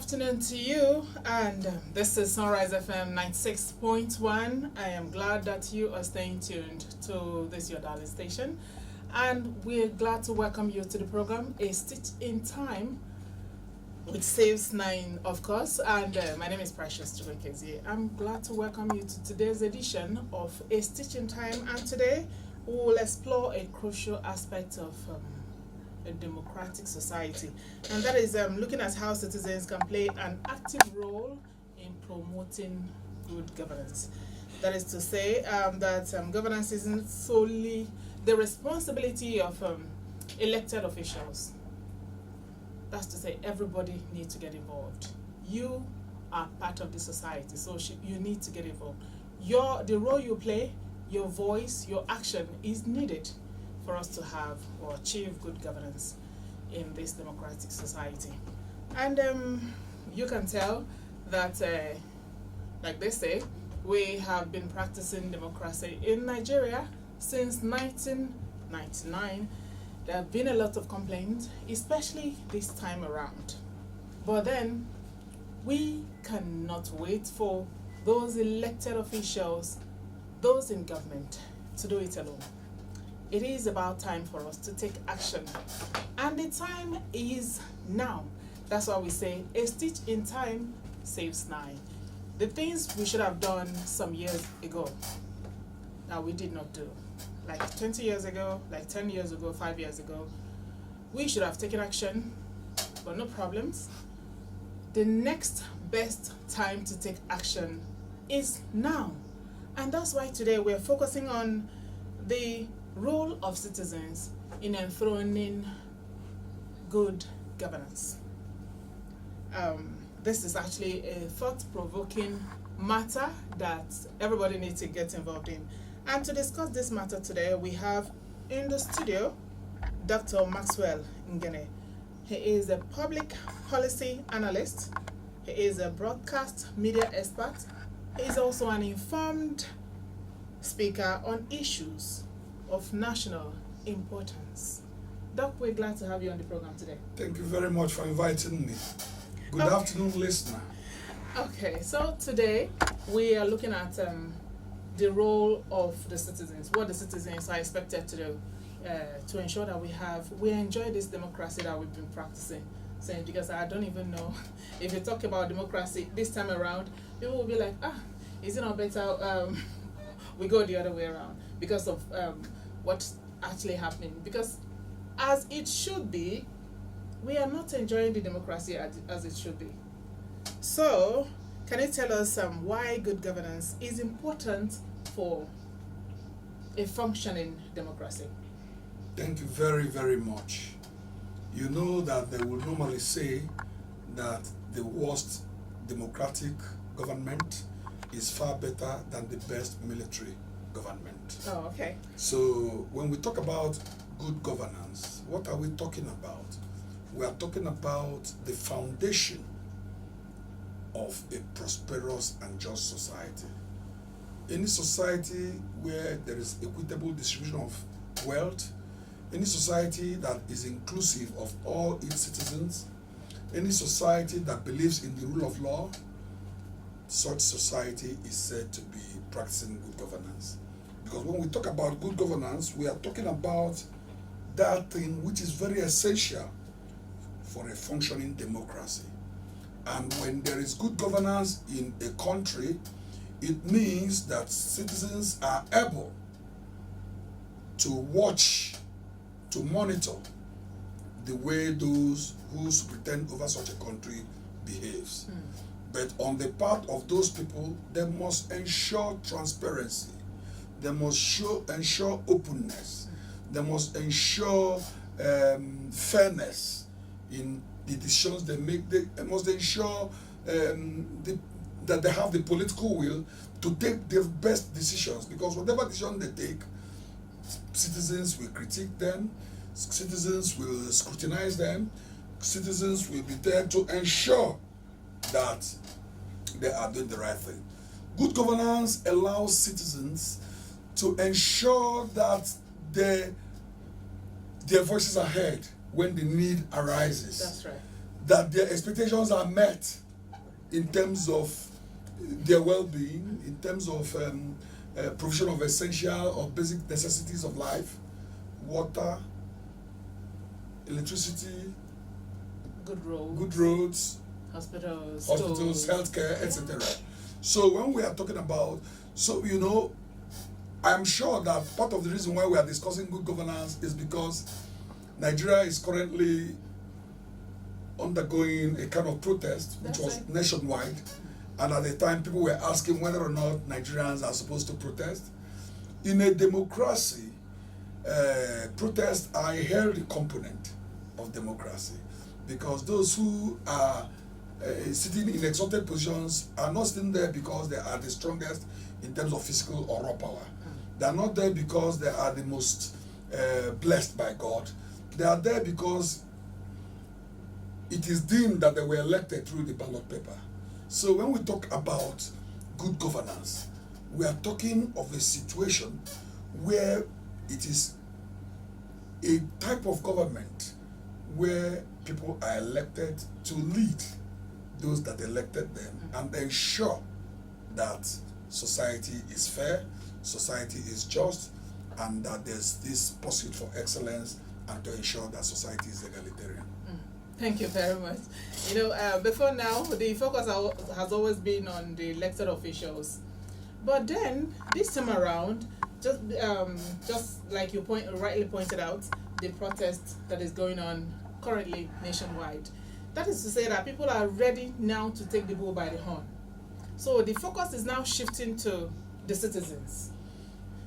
afternoon to you, and this is Sunrise FM 96.1. I am glad that you are staying tuned to this your darling station, and we're glad to welcome you to the program A Stitch in Time, which saves 9, of course. And my name is Precious Chukwu. I'm glad to welcome you to today's edition of A Stitch in Time, and today we will explore a crucial aspect of a democratic society, and that is looking at how citizens can play an active role in promoting good governance. That is to say that governance isn't solely the responsibility of elected officials. That's to say everybody needs to get involved. You are part of the society, so you need to get involved. The role you play, your voice, your action is needed for us to have or achieve good governance in this democratic society. And you can tell that, like they say, we have been practicing democracy in Nigeria since 1999. There have been a lot of complaints, especially this time around. But then, we cannot wait for those elected officials, those in government, to do it alone. It is about time for us to take action, and the time is now. That's why we say a stitch in time saves 9. The things we should have done some years ago that we did not do, like 20 years ago, like 10 years ago, 5 years ago, we should have taken action, but no problems. The next best time to take action is now, and that's why today we're focusing on the role of citizens in enthroning good governance. This is actually a thought-provoking matter that everybody needs to get involved in. And to discuss this matter today, we have in the studio Dr. Maxwell Ngene. He is a public policy analyst. He is a broadcast media expert. He is also an informed speaker on issues of national importance. Doc, we're glad to have you on the program today. Thank you very much for inviting me. Good afternoon, listener. Okay, so today we are looking at the role of the citizens, what the citizens are expected to do to ensure that we enjoy this democracy that we've been practicing. Because I don't even know if you talk about democracy this time around, people will be like, is it not better we go the other way around because of what's actually happening? Because as it should be, we are not enjoying the democracy as it should be. So, can you tell us why good governance is important for a functioning democracy? Thank you very, very much. You know that they will normally say that the worst democratic government is far better than the best military government. Oh, okay. So when we talk about good governance, what are we talking about? We are talking about the foundation of a prosperous and just society. Any society where there is equitable distribution of wealth, any society that is inclusive of all its citizens, any society that believes in the rule of law, such society is said to be practicing good governance. Because when we talk about good governance, we are talking about that thing which is very essential for a functioning democracy. And when there is good governance in a country, it means that citizens are able to watch, to monitor the way those who superintend over such a country behaves. But on the part of those people, they must ensure transparency. They must ensure openness. They must ensure fairness in the decisions they make. They must ensure that they have the political will to take the best decisions, because whatever decision they take, citizens will critique them, citizens will scrutinize them, citizens will be there to ensure that they are doing the right thing. Good governance allows citizens to ensure that their voices are heard when the need arises. That's right. that their expectations are met in terms of their well-being, in terms of provision of essential or basic necessities of life, water, electricity, good good roads, hospitals, healthcare, etc. So when we are talking about, I'm sure that part of the reason why we are discussing good governance is because Nigeria is currently undergoing a kind of protest which was nationwide, and at the time people were asking whether or not Nigerians are supposed to protest. In a democracy, protests are a healthy component of democracy, because those who are sitting in exalted positions are not sitting there because they are the strongest in terms of physical or raw power. They are not there because they are the most blessed by God. They are there because it is deemed that they were elected through the ballot paper. So when we talk about good governance, we are talking of a situation where it is a type of government where people are elected to lead those that elected them and ensure that society is fair, society is just, and that there's this pursuit for excellence, and to ensure that society is egalitarian. Thank you very much. Before now, the focus has always been on the elected officials. But then, this time around, just like you rightly pointed out, the protest that is going on currently nationwide. That is to say that people are ready now to take the bull by the horn. So the focus is now shifting to the citizens,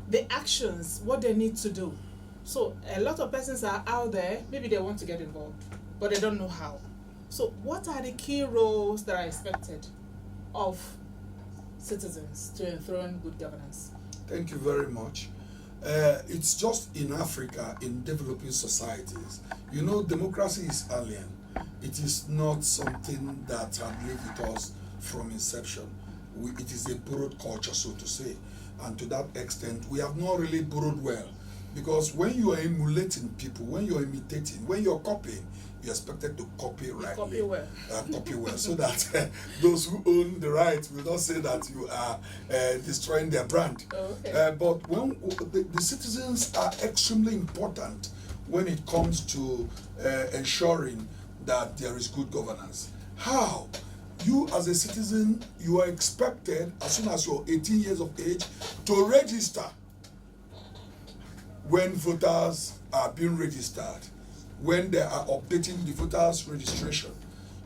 the actions, what they need to do. So a lot of persons are out there, maybe they want to get involved, but they don't know how. So what are the key roles that are expected of citizens to enthrone good governance? Thank you very much. It's just in Africa, in developing societies, democracy is alien. It is not something that had lived with us from inception. It is a borrowed culture, so to say. And to that extent, we have not really borrowed well. Because when you are emulating people, when you are imitating, when you are copying, you're expected to copy rightly. Copy well. Copy well, so that those who own the rights will not say that you are destroying their brand. Okay. But when the citizens are extremely important when it comes to ensuring that there is good governance. How? You as a citizen, you are expected, as soon as you're 18 years of age, to register when voters are being registered, when they are updating the voters' registration.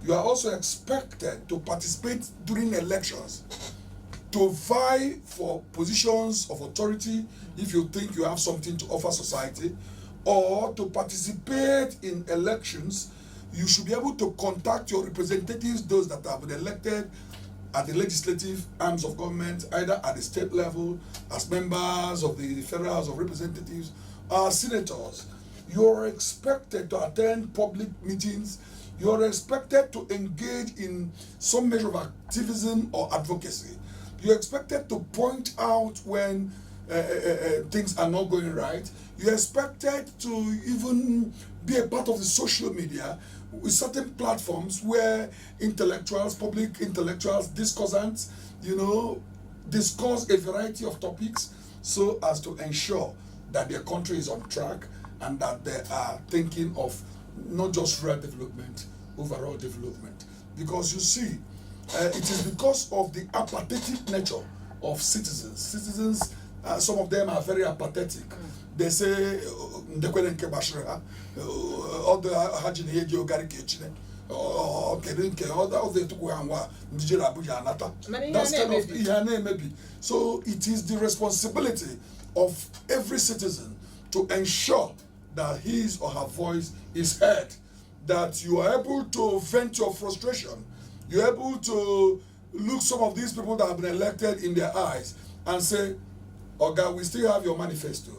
You are also expected to participate during elections, to vie for positions of authority if you think you have something to offer society, or to participate in elections. You should be able to contact your representatives, those that have been elected at the legislative arms of government, either at the state level, as members of the Federal House of Representatives, or senators. You are expected to attend public meetings. You are expected to engage in some measure of activism or advocacy. You are expected to point out when things are not going right. You are expected to even be a part of the social media with certain platforms where intellectuals, public intellectuals, discussants, discuss a variety of topics so as to ensure that their country is on track and that they are thinking of not just rural development, overall development. Because you see, it is because of the apathetic nature of citizens. Citizens, some of them are very apathetic. They say, so it is the responsibility of every citizen to ensure that his or her voice is heard, that you are able to vent your frustration, you're able to look some of these people that have been elected in their eyes and say, "Oga, we still have your manifesto.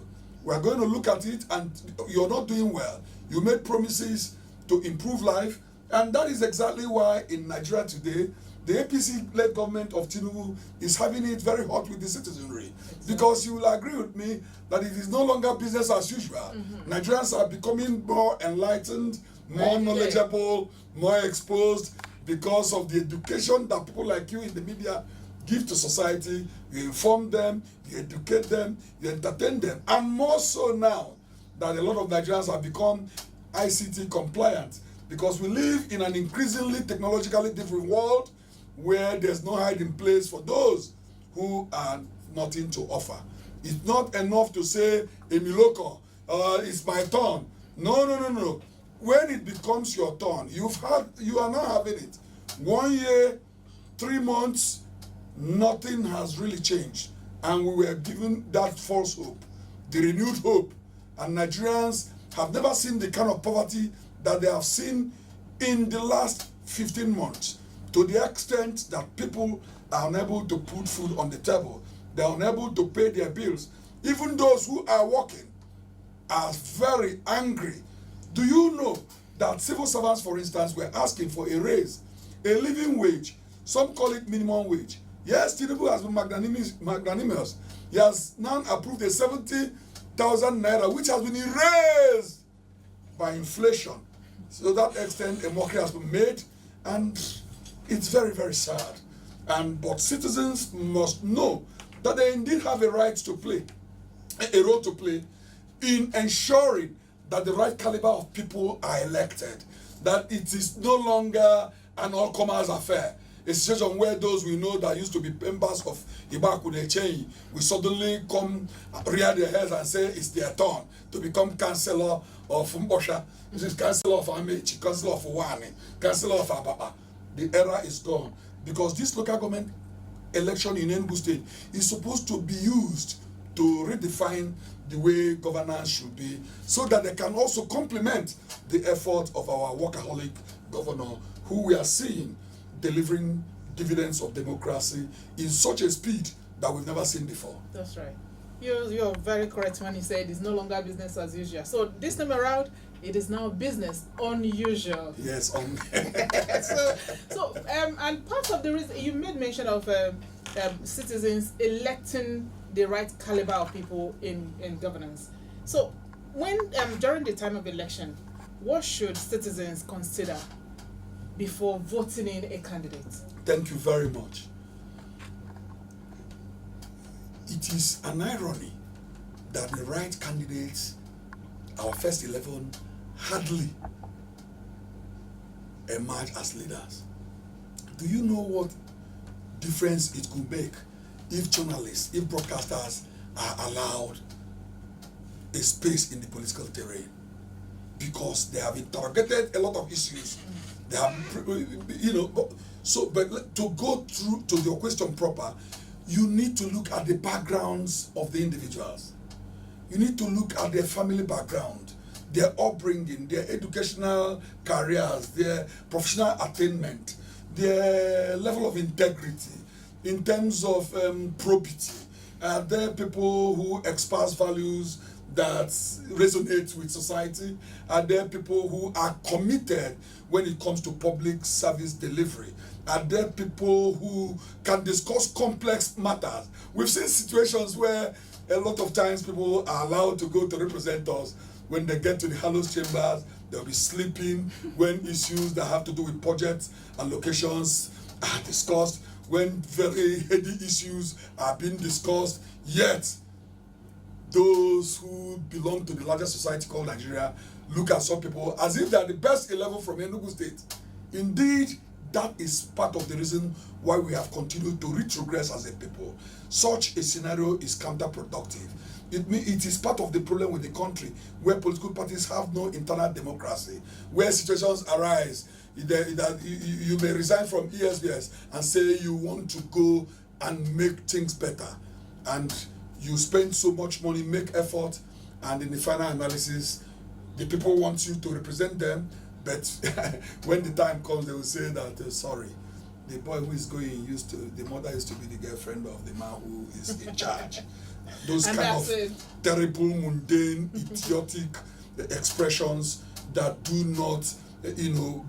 We're going to look at it and you're not doing well. You made promises to improve life." And that is exactly why in Nigeria today, the APC-led government of Tinubu is having it very hot with the citizenry. Exactly. Because you will agree with me that it is no longer business as usual. Nigerians are becoming more enlightened, more knowledgeable, more exposed because of the education that people like you in the media give to society. You inform them, you educate them, you entertain them. And more so now that a lot of Nigerians have become ICT compliant, because we live in an increasingly technologically different world where there's no hiding place for those who are nothing to offer. It's not enough to say, Emiloko, it's my turn. No. When it becomes your turn, you are now having it. 1 year, 3 months, nothing has really changed. And we were given that false hope, the renewed hope. And Nigerians have never seen the kind of poverty that they have seen in the last 15 months, to the extent that people are unable to put food on the table. They are unable to pay their bills. Even those who are working are very angry. Do you know that civil servants, for instance, were asking for a raise, a living wage? Some call it minimum wage. Yes, Tinubu has been magnanimous. He has now approved a 70,000 naira, which has been erased by inflation. So to that extent, a mockery has been made, and it's very, very sad. But citizens must know that they indeed have a right to play, a role to play in ensuring that the right caliber of people are elected, that it is no longer an all-comers affair. A situation where those we know that used to be members of Ibakunechenyi will suddenly come, rear their heads and say it's their turn to become councillor of Mbosha, councillor of Amechi, councillor of Wani, councillor of Ababa. The era is gone, because this local government election in Enugu State is supposed to be used to redefine the way governance should be, so that they can also complement the effort of our workaholic governor, who we are seeing delivering dividends of democracy in such a speed that we've never seen before. That's right. You're very correct when you said it's no longer business as usual. So this time around, it is now business unusual. Yes, and part of the reason you made mention of citizens electing the right caliber of people in governance. So when during the time of election, what should citizens consider before voting in a candidate? Thank you very much. It is an irony that the right candidates, our first 11, hardly emerge as leaders. Do you know what difference it could make if journalists, if broadcasters are allowed a space in the political terrain? Because they have interrogated a lot of issues. They have, but to go through to your question proper, you need to look at the backgrounds of the individuals. You need to look at their family background, their upbringing, their educational careers, their professional attainment, their level of integrity in terms of probity. Are there people who express values that resonate with society? Are there people who are committed when it comes to public service delivery? Are there people who can discuss complex matters? We've seen situations where a lot of times people are allowed to go to represent us. When they get to the Hallows chambers, they'll be sleeping when issues that have to do with budgets and locations are discussed, when very heady issues are being discussed, yet those who belong to the larger society called Nigeria look at some people as if they are the best 11 from Enugu State. Indeed, that is part of the reason why we have continued to retrogress as a people. Such a scenario is counterproductive. It is part of the problem with the country, where political parties have no internal democracy, where situations arise that you may resign from ESBS and say you want to go and make things better, and you spend so much money, make effort, and in the final analysis, the people want you to represent them, but when the time comes, they will say that, sorry, the boy who is going the mother used to be the girlfriend of the man who is in charge. Those kind of terrible, mundane, idiotic expressions that do not,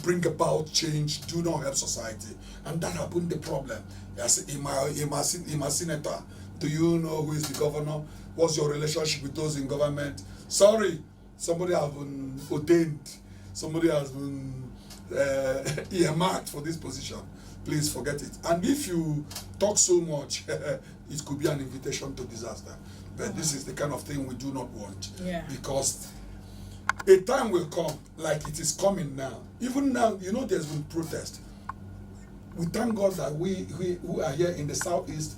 bring about change, do not help society. And that has been the problem. As a senator, do you know who is the governor? What's your relationship with those in government? Sorry, somebody have been ordained. somebody has been earmarked for this position, please forget it. And if you talk so much, it could be an invitation to disaster. But this is the kind of thing we do not want. Yeah. Because a time will come, like it is coming now. Even now, you know, there's been protest. We thank God that we who are here in the southeast,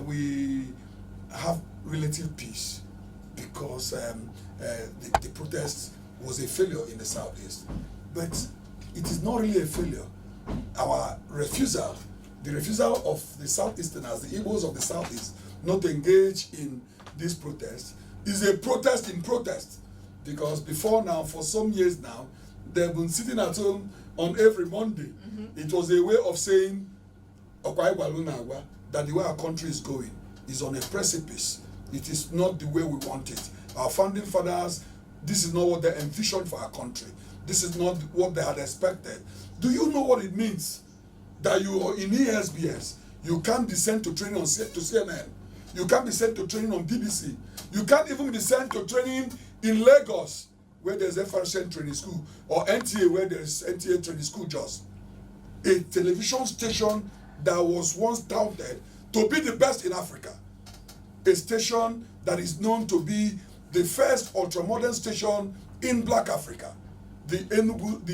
we have relative peace, because the protest was a failure in the southeast. But it is not really a failure. Our refusal, the refusal of the southeasterners, the Igbos of the southeast, not to engage in this protest, is a protest in protest. Because before now, for some years now, they've been sitting at home on every Monday. It was a way of saying, that the way our country is going is on a precipice. It is not the way we want it. Our founding fathers, this is not what they envisioned for our country. This is not what they had expected. Do you know what it means? That you are in ESBS, you can't be sent to training to CNN. You can't be sent to training on BBC. You can't even be sent to training in Lagos, where there's FRCN training school, or NTA, where there's NTA training school just. A television station that was once touted to be the best in Africa. A station that is known to be the first ultramodern station in Black Africa. The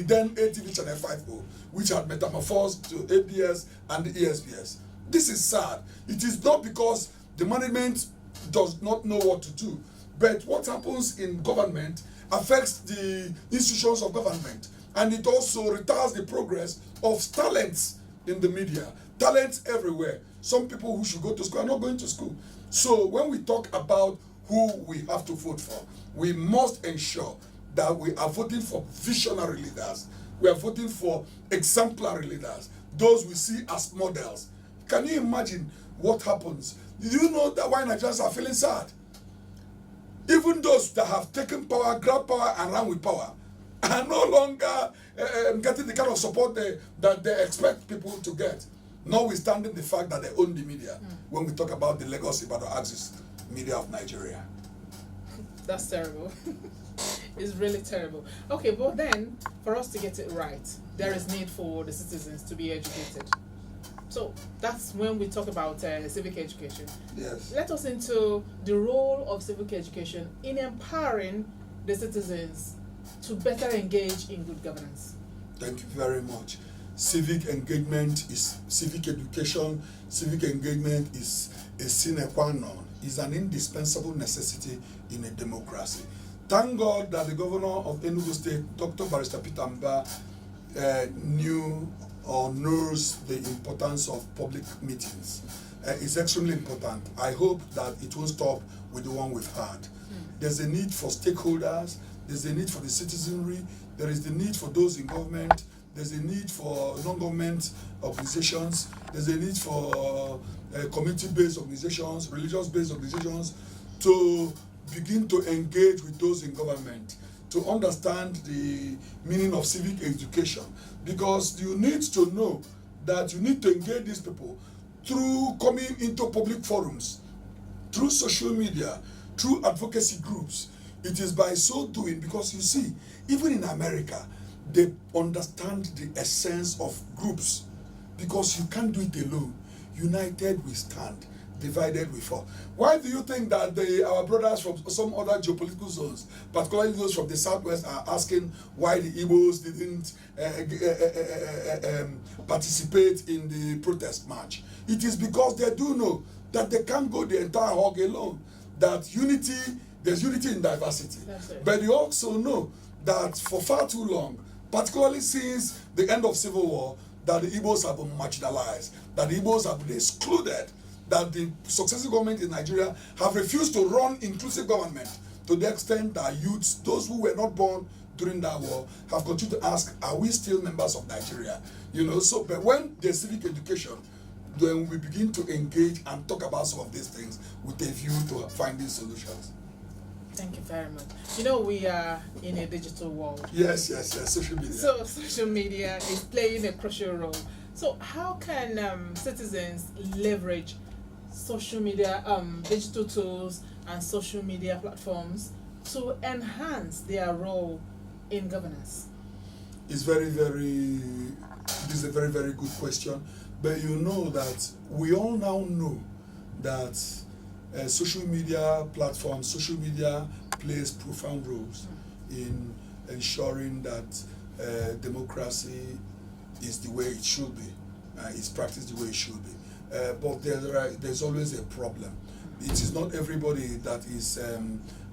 then ATV Channel 50, which had metamorphosed to ABS and the ESBS. This is sad. It is not because the management does not know what to do, but what happens in government affects the institutions of government, and it also retards the progress of talents in the media, talents everywhere. Some people who should go to school are not going to school. So when we talk about who we have to vote for, we must ensure that we are voting for visionary leaders. We are voting for exemplary leaders, those we see as models. Can you imagine what happens? Do you know that why Nigerians are feeling sad? Even those that have taken power, grabbed power, and ran with power are no longer getting the kind of support that they expect people to get, notwithstanding the fact that they own the media. When we talk about the legacy about the axis media of Nigeria. That's terrible. It's really terrible. Okay, but then, for us to get it right, there is need for the citizens to be educated. So that's when we talk about civic education. Yes. Let us into the role of civic education in empowering the citizens to better engage in good governance. Thank you very much. Civic engagement is civic education. Civic engagement is a sine qua non. Is an indispensable necessity in a democracy. Thank God that the governor of Enugu State, Dr. Barrister Peter Mba, knew or knows the importance of public meetings. It's extremely important. I hope that it won't stop with the one we've had. There's a need for stakeholders, there's a need for the citizenry, there is the need for those in government, there's a need for non-government organizations, there's a need for community-based organizations, religious-based organizations to begin to engage with those in government, to understand the meaning of civic education, because you need to know that you need to engage these people through coming into public forums, through social media, through advocacy groups. It is by so doing, because you see, even in America, they understand the essence of groups, because you can't do it alone. United we stand, divided we fall. Why do you think that our brothers from some other geopolitical zones, particularly those from the southwest, are asking why the Igbos didn't participate in the protest march? It is because they do know that they can't go the entire hog alone. That there's unity in diversity. But you also know that for far too long, particularly since the end of Civil War, that the Igbos have been marginalized, that the Igbos have been excluded, that the successive government in Nigeria have refused to run inclusive government, to the extent that youths, those who were not born during that war, have continued to ask, are we still members of Nigeria? You know, so, but when there's civic education, then we begin to engage and talk about some of these things with a view to finding solutions. Thank you very much. You know, we are in a digital world. Yes, social media. So social media is playing a crucial role. So how can citizens leverage social media, digital tools and social media platforms to enhance their role in governance? This is a very, very good question. But you know that we all now know that social media platforms, social media plays profound roles in ensuring that democracy is the way it should be, is practiced the way it should be. But there's always a problem. It is not everybody that is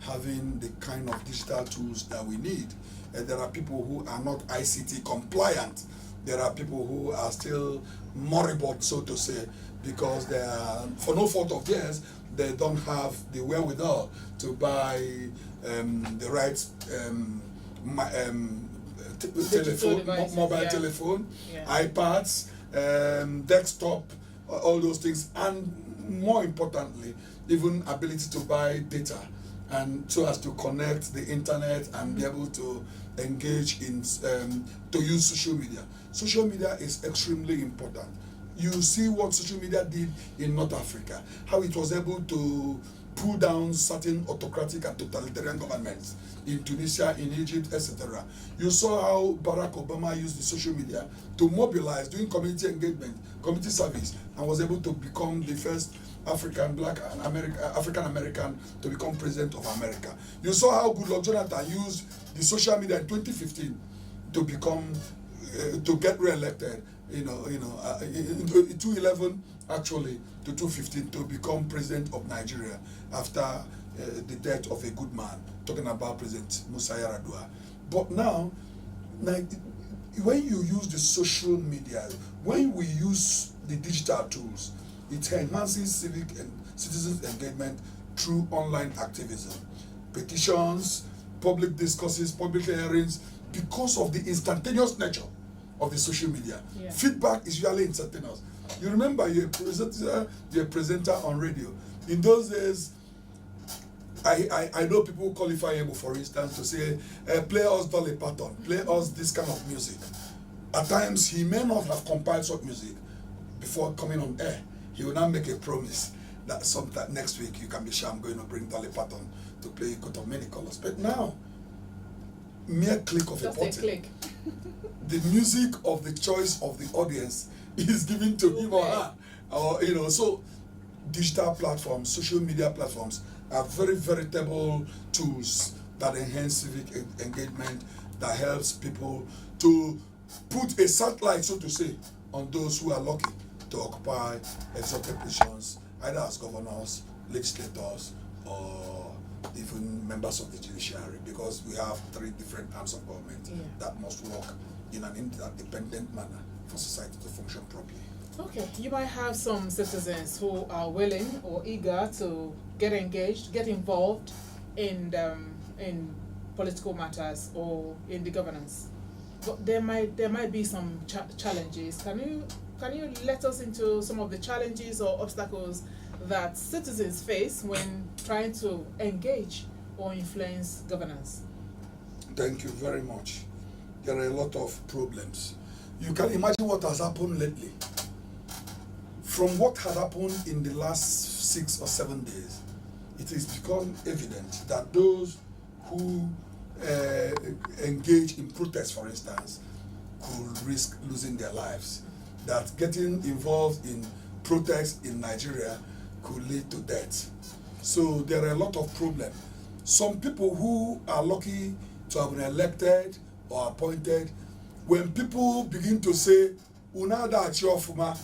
having the kind of digital tools that we need. There are people who are not ICT compliant. There are people who are still moribund, so to say, because they are, for no fault of theirs, they don't have the wherewithal to buy the right telephone, mobile telephone, iPads, desktop, all those things, and more importantly, even ability to buy data, and so as to connect the internet and be able to engage in to use social media. Social media is extremely important. You see what social media did in North Africa, how it was able to pull down certain autocratic and totalitarian governments in Tunisia, in Egypt, etc. You saw how Barack Obama used the social media to mobilize, doing community engagement, community service, and was able to become the first African American to become president of America. You saw how Goodluck Jonathan used the social media in 2015 to become to get re-elected. In 2011 actually to 2015 to become president of Nigeria after the death of a good man, talking about President Musa Yar'Adua. But now, when you use the social media, when we use the digital tools, it enhances civic and citizens engagement through online activism, petitions, public discourses, public hearings, because of the instantaneous nature of the social media. Yeah. Feedback is usually instantaneous. You remember you're a presenter on radio. In those days, I know people qualify him, for instance, to say, play us Dolly Parton, play us this kind of music. At times, he may not have compiled such music before coming on air. He will now make a promise that sometime next week you can be sure I'm going to bring Dolly Parton to play Coat of Many Colors. But now, mere click of just a button. A click. The music of the choice of the audience is given to him or her. So digital platforms, social media platforms are very veritable tools that enhance civic engagement, that helps people to put a satellite, so to say, on those who are lucky to occupy executive positions, either as governors, legislators, or even members of the judiciary, because we have 3 different arms of government that must work in an interdependent manner for society to function properly. Okay, you might have some citizens who are willing or eager to get engaged, get involved in political matters or in the governance, but there might be some challenges. Can you let us into some of the challenges or obstacles that citizens face when trying to engage or influence governance? Thank you very much. There are a lot of problems. You can imagine what has happened lately. From what had happened in the last 6 or 7 days, it has become evident that those who engage in protest, for instance, could risk losing their lives. That getting involved in protests in Nigeria could lead to death. So there are a lot of problems. Some people who are lucky to have been elected or appointed, when people begin to say, Unada Chiofuma,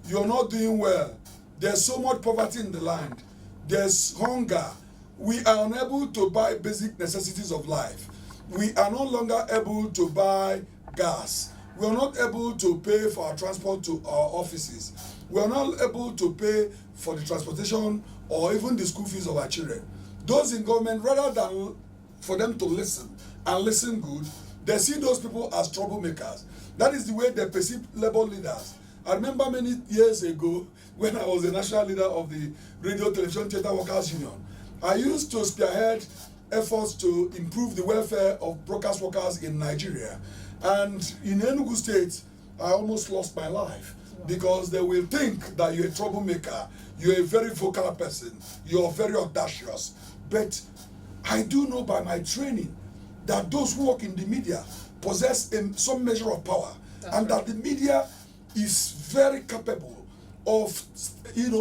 you're not doing well, there's so much poverty in the land, there's hunger, we are unable to buy basic necessities of life, we are no longer able to buy gas, we are not able to pay for our transport to our offices, we are not able to pay for the transportation or even the school fees of our children. Those in government, rather than for them to listen and listen good, they see those people as troublemakers. That is the way they perceive labor leaders. I remember many years ago when I was the national leader of the Radio Television Theatre Workers Union, I used to spearhead efforts to improve the welfare of broadcast workers in Nigeria. And in Enugu State, I almost lost my life because they will think that you're a troublemaker, you're a very vocal person, you're very audacious. But I do know by my training that those who work in the media possess some measure of power. That's and right. that the media is very capable of,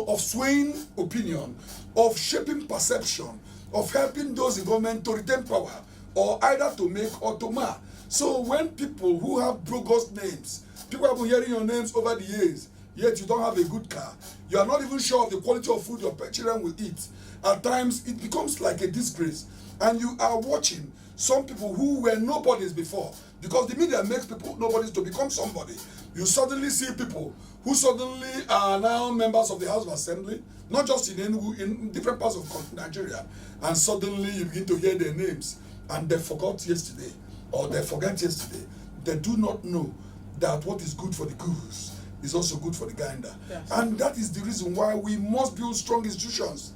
of swaying opinion, of shaping perception, of helping those in government to retain power, or either to make or to mar. So when people who have bogus names, people have been hearing your names over the years, yet you don't have a good car, you are not even sure of the quality of food your children will eat, at times it becomes like a disgrace. And you are watching some people who were nobodies before, because the media makes people nobodies to become somebody. You suddenly see people who suddenly are now members of the House of Assembly, not just in Enugu, in different parts of Nigeria, and suddenly you begin to hear their names, and they forgot yesterday, or they forget yesterday. They do not know that what is good for the goose is also good for the gander. Yes. And that is the reason why we must build strong institutions.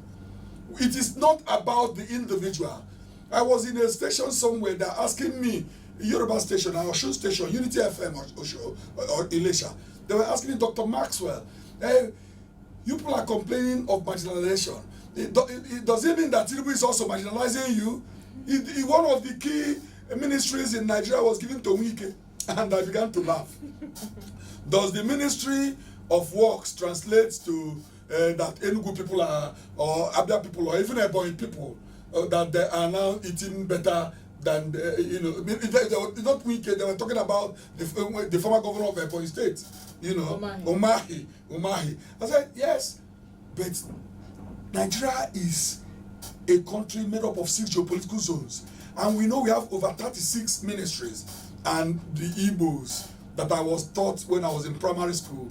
It is not about the individual. I was in a station somewhere, they're asking me, Yoruba station, Osun station, Unity FM or Elisha. They were asking me, Dr. Maxwell, hey, you people are complaining of marginalization. Does it mean that Tinubu is also marginalizing you? One of the key ministries in Nigeria was given to Wike, and I began to laugh. Does the Ministry of Works translate to that Enugu people are, or Abia people, or even Ebonyi people, that they are now eating better than, not Wike, they were talking about the former governor of Ebonyi State, Umahi. I said, yes, but Nigeria is a country made up of 6 geopolitical zones, and we know we have over 36 ministries, and the Igbos that I was taught when I was in primary school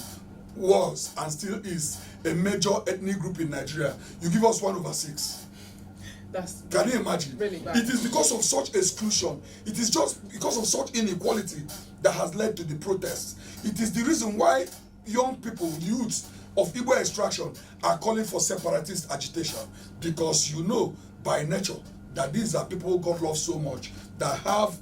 was and still is a major ethnic group in Nigeria. You give us 1/6. Can you imagine? Really bad. It is because of such exclusion, it is just because of such inequality that has led to the protests. It is the reason why young people, youths of Igbo extraction are calling for separatist agitation, because you know by nature that these are people God loves so much, that have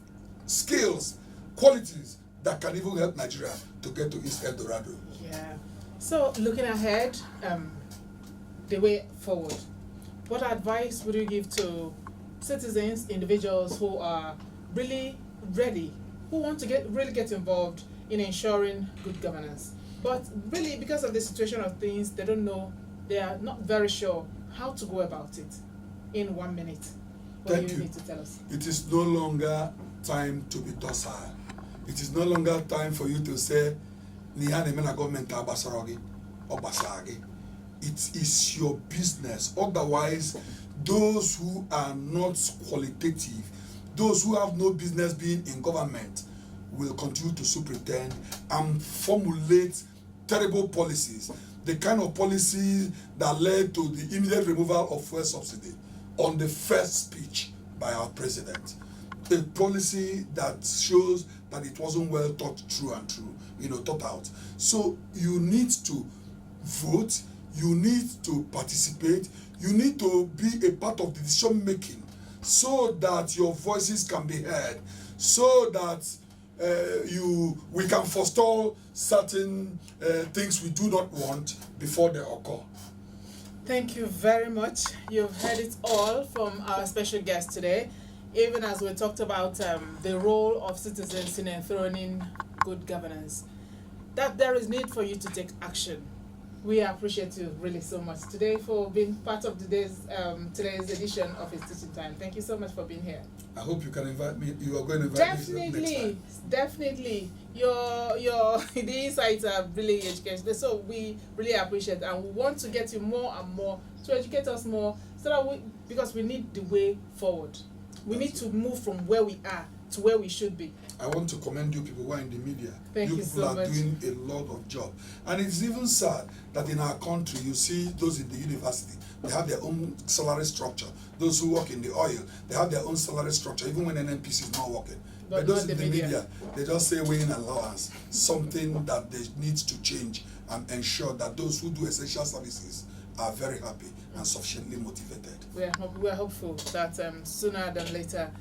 skills, qualities that can even help Nigeria to get to East El Dorado. Yeah. So looking ahead, the way forward, what advice would you give to citizens, individuals who are really ready, who want to really get involved in ensuring good governance, but really because of the situation of things, they don't know, they are not very sure how to go about it? In 1 minute, what do you need to tell us? It is no longer time to be docile. It is no longer time for you to say, government. It is your business. Otherwise, those who are not qualitative, those who have no business being in government, will continue to superintend and formulate terrible policies. The kind of policies that led to the immediate removal of fuel subsidy on the first speech by our president. A policy that shows that it wasn't well thought through and thought out. So you need to vote, you need to participate, you need to be a part of the decision making, so that your voices can be heard, so that we can forestall certain things we do not want before they occur. Thank you very much. You've heard it all from our special guest today. Even as we talked about the role of citizens in enthroning good governance, that there is need for you to take action. We appreciate you really so much today for being part of today's edition of His Teaching Time. Thank you so much for being here. I hope you can invite me. You are going to invite me next time. Definitely. Your the insights are really educational. So we really appreciate, and we want to get you more and more to educate us more, so that because we need the way forward. We need to move from where we are to where we should be. I want to commend you people who are in the media. Thank you people so are much. doing a lot of job. And it's even sad that in our country, you see those in the university, they have their own salary structure. Those who work in the oil, they have their own salary structure, even when NNPC is not working. But those in the media, they just say weighing allowance, something that they need to change and ensure that those who do essential services are very happy and sufficiently motivated. We're hopeful that sooner than later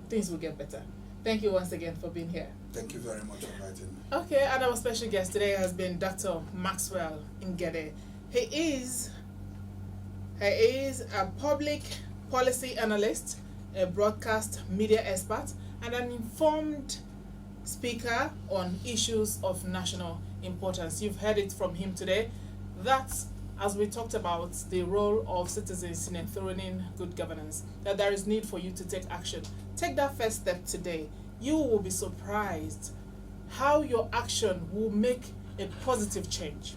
things will get better. Thank you once again for being here. Thank you very much for inviting me. Okay, and our special guest today has been Dr. Maxwell Ngene. He is a public policy analyst, a broadcast media expert, and an informed speaker on issues of national importance. You've heard it from him today. That's as we talked about the role of citizens in enthroning good governance, that there is need for you to take action. Take that first step today. You will be surprised how your action will make a positive change.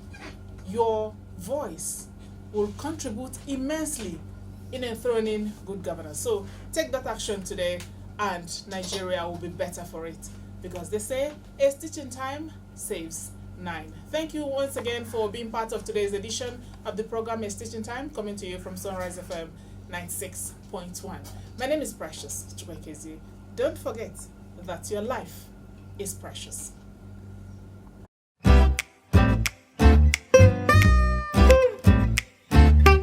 Your voice will contribute immensely in enthroning good governance. So take that action today and Nigeria will be better for it, because they say a stitch in time saves 9. Thank you once again for being part of today's edition of the program A Stitch in Time, coming to you from Sunrise FM 96.1. My name is Precious Chubekezi. Don't forget that your life is precious.